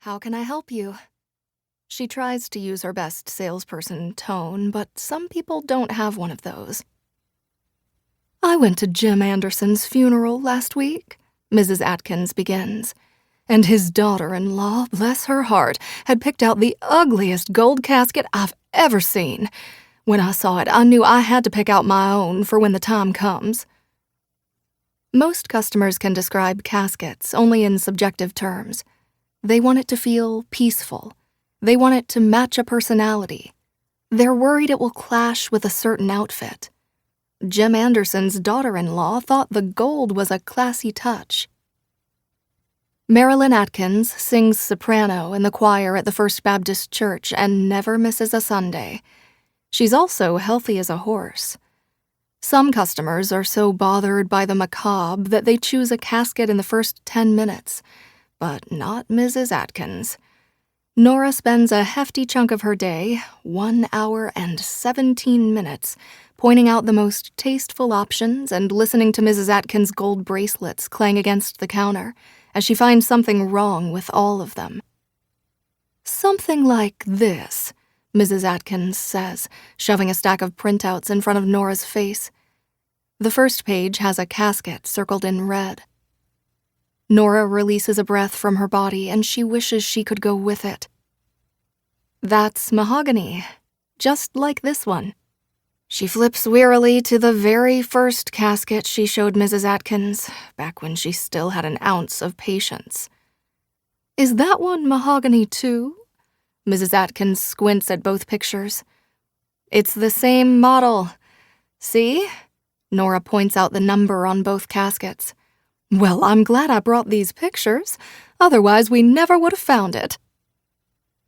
How can I help you? She tries to use her best salesperson tone, but some people don't have one of those. I went to Jim Anderson's funeral last week, Mrs. Atkins begins, and his daughter-in-law, bless her heart, had picked out the ugliest gold casket I've ever seen. When I saw it, I knew I had to pick out my own for when the time comes. Most customers can describe caskets only in subjective terms. They want it to feel peaceful. They want it to match a personality. They're worried it will clash with a certain outfit. Jim Anderson's daughter-in-law thought the gold was a classy touch. Marilyn Atkins sings soprano in the choir at the First Baptist Church and never misses a Sunday. She's also healthy as a horse. Some customers are so bothered by the macabre that they choose a casket in the first 10 minutes, but not Mrs. Atkins. Nora spends a hefty chunk of her day, 1 hour and 17 minutes, pointing out the most tasteful options and listening to Mrs. Atkins' gold bracelets clang against the counter as she finds something wrong with all of them. Something like this, Mrs. Atkins says, shoving a stack of printouts in front of Nora's face. The first page has a casket circled in red. Nora releases a breath from her body, and she wishes she could go with it. That's mahogany, just like this one. She flips wearily to the very first casket she showed Mrs. Atkins, back when she still had an ounce of patience. Is that one mahogany too? Mrs. Atkins squints at both pictures. It's the same model. See? Nora points out the number on both caskets. Well, I'm glad I brought these pictures. Otherwise, we never would have found it.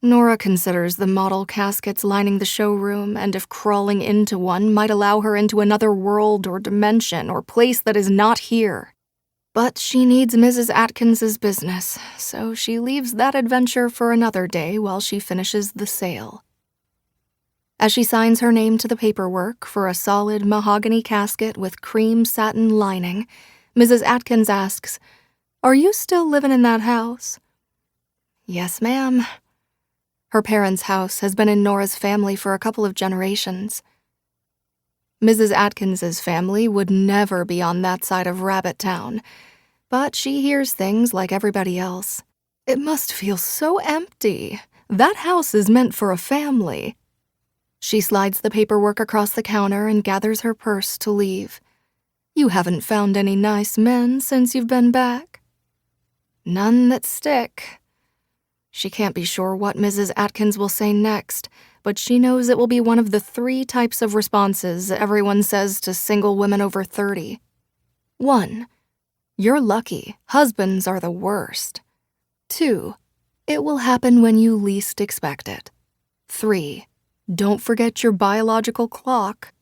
Nora considers the model caskets lining the showroom, and if crawling into one might allow her into another world or dimension or place that is not here. But she needs Mrs. Atkins's business, so she leaves that adventure for another day while she finishes the sale. As she signs her name to the paperwork for a solid mahogany casket with cream satin lining, Mrs. Atkins asks, "Are you still living in that house?" "Yes, ma'am." Her parents' house has been in Nora's family for a couple of generations. Mrs. Atkins's family would never be on that side of Rabbittown, but she hears things like everybody else. It must feel so empty. That house is meant for a family. She slides the paperwork across the counter and gathers her purse to leave. You haven't found any nice men since you've been back? None that stick. She can't be sure what Mrs. Atkins will say next, but she knows it will be one of the 3 types of responses everyone says to single women over 30. 1. You're lucky. Husbands are the worst. 2. It will happen when you least expect it. 3. Don't forget your biological clock.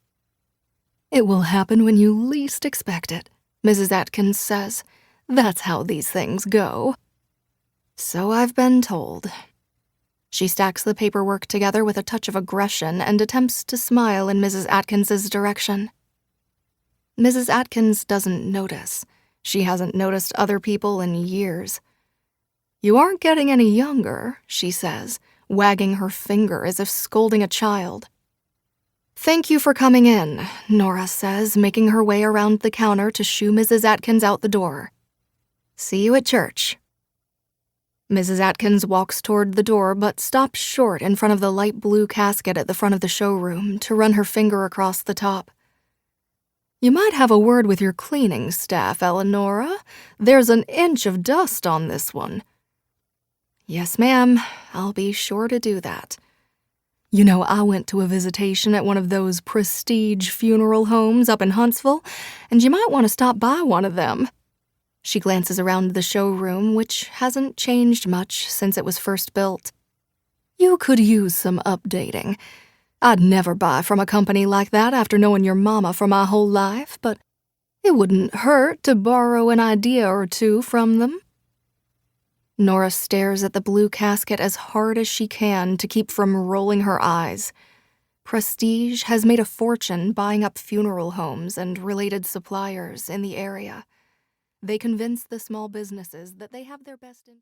It will happen when you least expect it, Mrs. Atkins says. That's how these things go. So I've been told. She stacks the paperwork together with a touch of aggression and attempts to smile in Mrs. Atkins's direction. Mrs. Atkins doesn't notice. She hasn't noticed other people in years. You aren't getting any younger, she says, wagging her finger as if scolding a child. Thank you for coming in, Nora says, making her way around the counter to shoo Mrs. Atkins out the door. See you at church. Mrs. Atkins walks toward the door but stops short in front of the light blue casket at the front of the showroom to run her finger across the top. You might have a word with your cleaning staff, Eleonora. There's an inch of dust on this one. Yes, ma'am. I'll be sure to do that. You know, I went to a visitation at one of those prestige funeral homes up in Huntsville, and you might want to stop by one of them. She glances around the showroom, which hasn't changed much since it was first built. You could use some updating. I'd never buy from a company like that after knowing your mama for my whole life, but it wouldn't hurt to borrow an idea or two from them. Nora stares at the blue casket as hard as she can to keep from rolling her eyes. Prestige has made a fortune buying up funeral homes and related suppliers in the area. They convince the small businesses that they have their best interest.